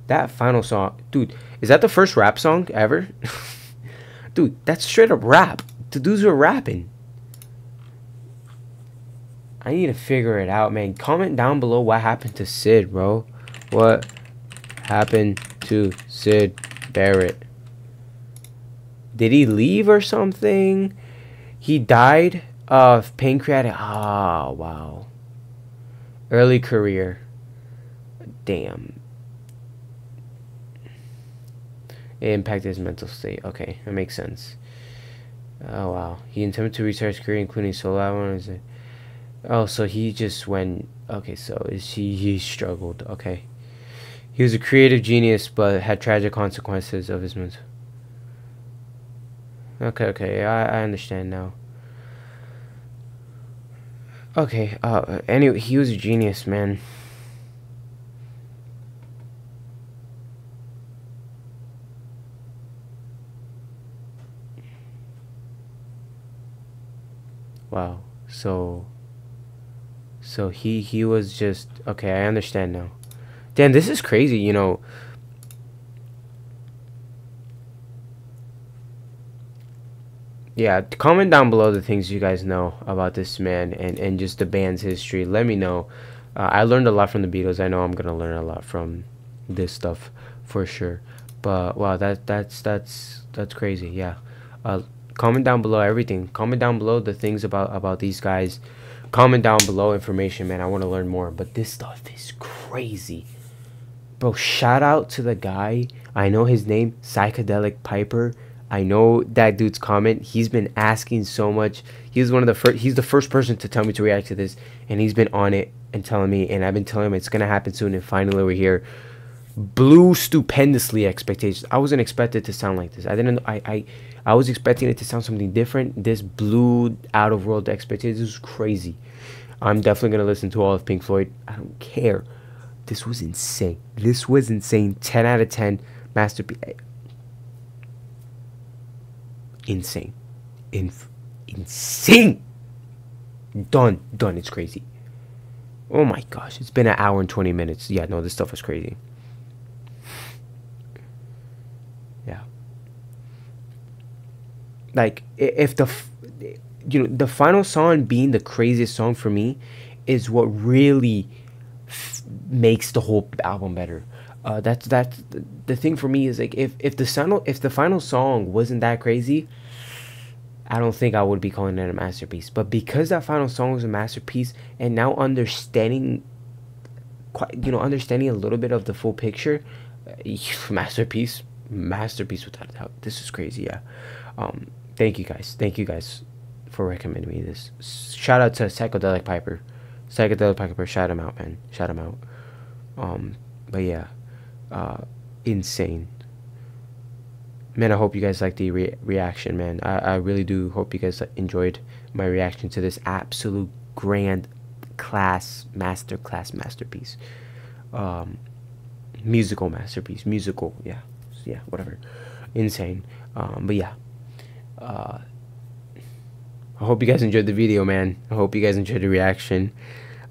S1: That final song, dude, is that the first rap song ever? Dude, that's straight up rap. The dudes were rapping. I need to figure it out, man. Comment down below what happened to Sid, bro. What happened to Sid Barrett? Did he leave or something? He died of pancreatic. Ah, wow. Early career. Damn. It impacted his mental state. Okay, that makes sense. Oh, wow. He attempted to restart his career, including solo albums. Oh, so he just went. Okay, so he struggled. Okay. He was a creative genius, but had tragic consequences of his mental. Okay, okay, I understand now. Okay, anyway, he was a genius, man. Wow. So he was just okay, I understand now. Damn, this is crazy, you know. Yeah, comment down below the things you guys know about this man and just the band's history. Let me know. I learned a lot from the Beatles. I know I'm gonna learn a lot from this stuff for sure. But wow, that's crazy. Yeah. Comment down below everything. Comment down below the things about these guys. Comment down below information, man. I want to learn more. But this stuff is crazy, bro. Shout out to the guy. I know his name, Psychedelic Piper. I know that dude's comment. He's been asking so much. He's one of the first. He's the first person to tell me to react to this, and he's been on it and telling me. And I've been telling him it's gonna happen soon. And finally, we're here. Blew stupendously expectations. I wasn't expected to sound like this. I didn't. I was expecting it to sound something different. This blew out of world expectations. This was crazy. I'm definitely gonna listen to all of Pink Floyd. I don't care. This was insane. This was insane. 10 out of 10 masterpiece. Insane. Insane. Done. It's crazy. Oh my gosh. It's been an hour and 20 minutes. Yeah, no, this stuff is crazy. Yeah. Like, if the the final song being the craziest song for me is what really makes the whole album better. That's the thing for me is like if the final song wasn't that crazy, I don't think I would be calling it a masterpiece. But because that final song was a masterpiece, and now understanding, understanding a little bit of the full picture, masterpiece without a doubt. This is crazy, yeah. Thank you guys for recommending me this. Shout out to Psychedelic Piper, shout him out, man, shout him out. But yeah, insane, man. I hope you guys like the reaction, man. I really do hope you guys enjoyed my reaction to this absolute grand masterpiece, musical masterpiece, yeah, whatever, insane. But yeah, I hope you guys enjoyed the video, man. I hope you guys enjoyed the reaction,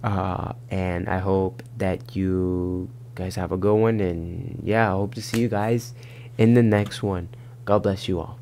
S1: and I hope that you guys have a good one. And yeah, I hope to see you guys in the next one. God bless you all.